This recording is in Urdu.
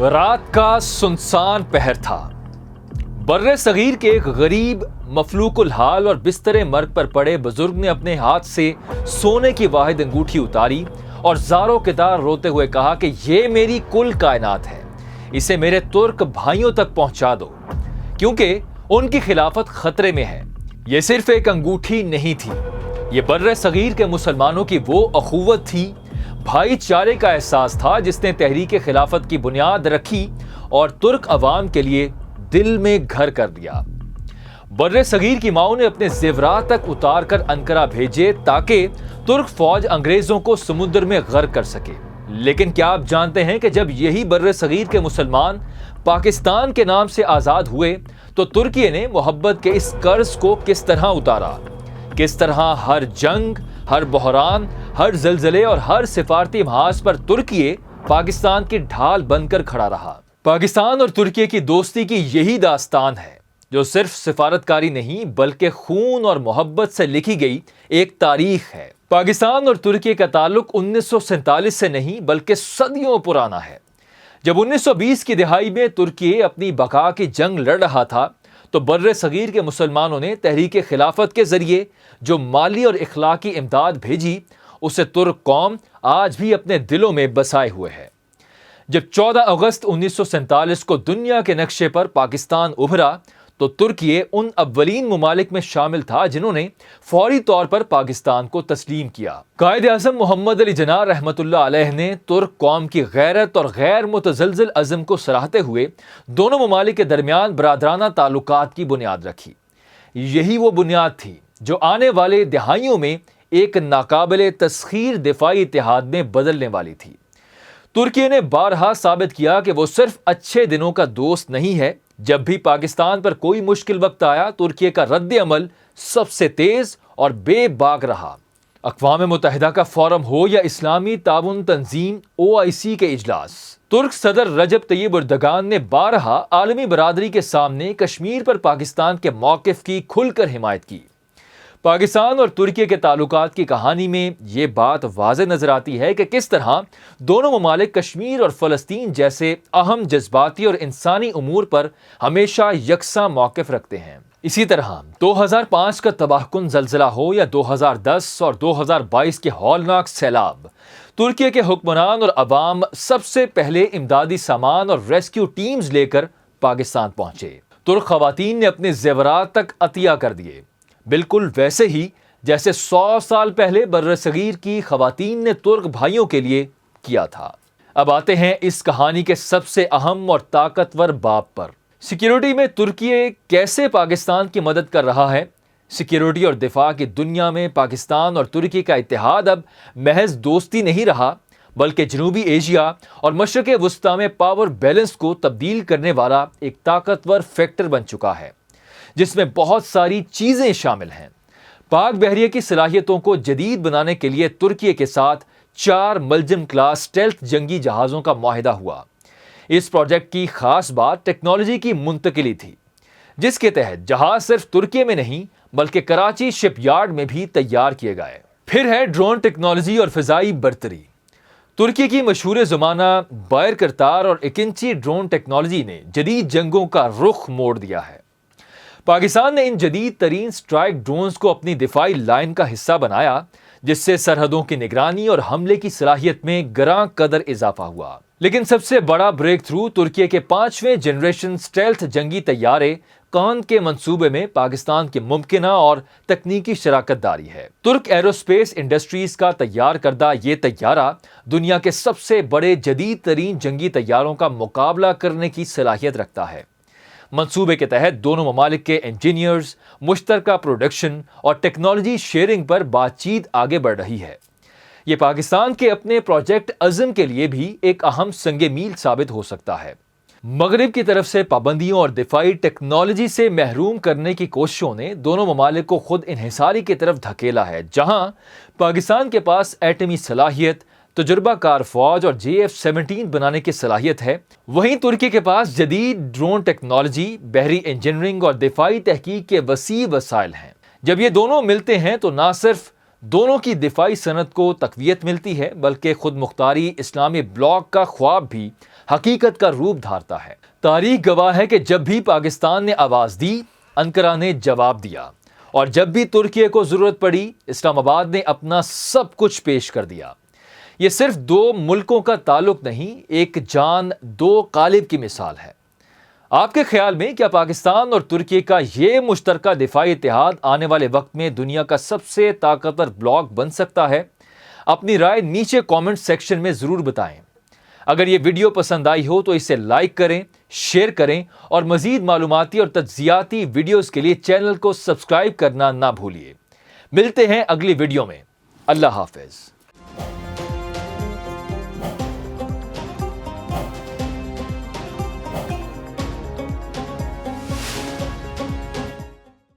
رات کا سنسان پہر تھا۔ برِ صغیر کے ایک غریب مفلوق الحال اور بستر مرگ پر پڑے بزرگ نے اپنے ہاتھ سے سونے کی واحد انگوٹھی اتاری اور زاروں کتار روتے ہوئے کہا کہ یہ میری کل کائنات ہے، اسے میرے ترک بھائیوں تک پہنچا دو کیونکہ ان کی خلافت خطرے میں ہے۔ یہ صرف ایک انگوٹھی نہیں تھی، یہ برِ صغیر کے مسلمانوں کی وہ اخوت تھی، بھائی چارے کا احساس تھا جس نے تحریک خلافت کی بنیاد رکھی اور ترک عوام کے لیے دل میں گھر کر دیا۔ برِ صغیر کی ماؤں نے اپنے زیورات تک اتار کر انقرہ بھیجے تاکہ ترک فوج انگریزوں کو سمندر میں غرق کر سکے۔ لیکن کیا آپ جانتے ہیں کہ جب یہی برِ صغیر کے مسلمان پاکستان کے نام سے آزاد ہوئے تو ترکیے نے محبت کے اس قرض کو کس طرح اتارا؟ کس طرح ہر جنگ، ہر بحران، ہر زلزلے اور ہر سفارتی محاذ پر ترکیے پاکستان کی ڈھال بن کر کھڑا رہا۔ پاکستان اور ترکیے کی دوستی کی یہی داستان ہے جو صرف سفارتکاری نہیں بلکہ خون اور محبت سے لکھی گئی ایک تاریخ ہے۔ پاکستان اور ترکیے کا تعلق 1947 سے نہیں بلکہ صدیوں پرانا ہے۔ جب 1920 کی دہائی میں ترکیے اپنی بقا کی جنگ لڑ رہا تھا تو برِ صغیر کے مسلمانوں نے تحریک خلافت کے ذریعے جو مالی اور اخلاقی امداد بھیجی اسے ترک قوم آج بھی اپنے دلوں میں بسائے ہوئے ہے۔ جب 14 اگست 1947 کو دنیا کے نقشے پر پاکستان ابھرا تو ترکیے ان اولین ممالک میں شامل تھا جنہوں نے فوری طور پر پاکستان کو تسلیم کیا۔ قائد اعظم محمد علی جناح رحمۃ اللہ علیہ نے ترک قوم کی غیرت اور غیر متزلزل عزم کو سراہتے ہوئے دونوں ممالک کے درمیان برادرانہ تعلقات کی بنیاد رکھی۔ یہی وہ بنیاد تھی جو آنے والے دہائیوں میں ایک ناقابل تسخیر دفاعی اتحاد میں بدلنے والی تھی۔ ترکیے نے بارہا ثابت کیا کہ وہ صرف اچھے دنوں کا دوست نہیں ہے۔ جب بھی پاکستان پر کوئی مشکل وقت آیا ترکیے کا رد عمل سب سے تیز اور بے باک رہا۔ اقوام متحدہ کا فورم ہو یا اسلامی تعاون تنظیم OIC کے اجلاس، ترک صدر رجب طیب اردگان نے بارہا عالمی برادری کے سامنے کشمیر پر پاکستان کے موقف کی کھل کر حمایت کی۔ پاکستان اور ترکیے کے تعلقات کی کہانی میں یہ بات واضح نظر آتی ہے کہ کس طرح دونوں ممالک کشمیر اور فلسطین جیسے اہم جذباتی اور انسانی امور پر ہمیشہ یکساں موقف رکھتے ہیں۔ اسی طرح 2005 کا تباہ کن زلزلہ ہو یا 2010 اور 2022 کے ہولناک سیلاب، ترکیے کے حکمران اور عوام سب سے پہلے امدادی سامان اور ریسکیو ٹیمز لے کر پاکستان پہنچے۔ ترک خواتین نے اپنے زیورات تک عطیہ کر دیے، بالکل ویسے ہی جیسے 100 سال پہلے برِ صغیر کی خواتین نے ترک بھائیوں کے لیے کیا تھا۔ اب آتے ہیں اس کہانی کے سب سے اہم اور طاقتور باب پر۔ سیکیورٹی میں ترکیے کیسے پاکستان کی مدد کر رہا ہے؟ سیکیورٹی اور دفاع کی دنیا میں پاکستان اور ترکی کا اتحاد اب محض دوستی نہیں رہا بلکہ جنوبی ایشیا اور مشرق وسطیٰ میں پاور بیلنس کو تبدیل کرنے والا ایک طاقتور فیکٹر بن چکا ہے جس میں بہت ساری چیزیں شامل ہیں۔ پاک بحریہ کی صلاحیتوں کو جدید بنانے کے لیے ترکیے کے ساتھ 4 ملجم کلاس اسٹیلتھ جنگی جہازوں کا معاہدہ ہوا۔ اس پروجیکٹ کی خاص بات ٹیکنالوجی کی منتقلی تھی، جس کے تحت جہاز صرف ترکیے میں نہیں بلکہ کراچی شپ یارڈ میں بھی تیار کیے گئے۔ پھر ہے ڈرون ٹیکنالوجی اور فضائی برتری۔ ترکی کی مشہور زمانہ بائر کرتار اور اکنچی ڈرون ٹیکنالوجی نے جدید جنگوں کا رخ موڑ دیا ہے۔ پاکستان نے ان جدید ترین سٹرائک ڈرونز کو اپنی دفاعی لائن کا حصہ بنایا جس سے سرحدوں کی نگرانی اور حملے کی صلاحیت میں گراں قدر اضافہ ہوا۔ لیکن سب سے بڑا بریک تھرو ترکیے کے 5ویں جنریشن اسٹیلتھ جنگی طیارے کان کے منصوبے میں پاکستان کی ممکنہ اور تکنیکی شراکت داری ہے۔ ترک ایروسپیس انڈسٹریز کا تیار کردہ یہ طیارہ دنیا کے سب سے بڑے جدید ترین جنگی طیاروں کا مقابلہ کرنے کی صلاحیت رکھتا ہے۔ منصوبے کے تحت دونوں ممالک کے انجینئرز مشترکہ پروڈکشن اور ٹیکنالوجی شیئرنگ پر بات چیت آگے بڑھ رہی ہے۔ یہ پاکستان کے اپنے پروجیکٹ عزم کے لیے بھی ایک اہم سنگ میل ثابت ہو سکتا ہے۔ مغرب کی طرف سے پابندیوں اور دفاعی ٹیکنالوجی سے محروم کرنے کی کوششوں نے دونوں ممالک کو خود انحصاری کی طرف دھکیلا ہے۔ جہاں پاکستان کے پاس ایٹمی صلاحیت، تجربہ کار فوج اور JF-17 بنانے کی صلاحیت ہے، وہیں ترکی کے پاس جدید ڈرون ٹیکنالوجی، بحری انجینئرنگ اور دفاعی تحقیق کے وسیع وسائل ہیں۔ جب یہ دونوں ملتے ہیں تو نہ صرف دونوں کی دفاعی صنعت کو تقویت ملتی ہے بلکہ خود مختاری اسلامی بلاک کا خواب بھی حقیقت کا روپ دھارتا ہے۔ تاریخ گواہ ہے کہ جب بھی پاکستان نے آواز دی، انقرہ نے جواب دیا، اور جب بھی ترکی کو ضرورت پڑی، اسلام آباد نے اپنا سب کچھ پیش کر دیا۔ یہ صرف دو ملکوں کا تعلق نہیں، ایک جان دو قالب کی مثال ہے۔ آپ کے خیال میں کیا پاکستان اور ترکی کا یہ مشترکہ دفاعی اتحاد آنے والے وقت میں دنیا کا سب سے طاقتور بلاک بن سکتا ہے؟ اپنی رائے نیچے کامنٹ سیکشن میں ضرور بتائیں۔ اگر یہ ویڈیو پسند آئی ہو تو اسے لائک کریں، شیئر کریں، اور مزید معلوماتی اور تجزیاتی ویڈیوز کے لیے چینل کو سبسکرائب کرنا نہ بھولیے۔ ملتے ہیں اگلی ویڈیو میں۔ اللہ حافظ۔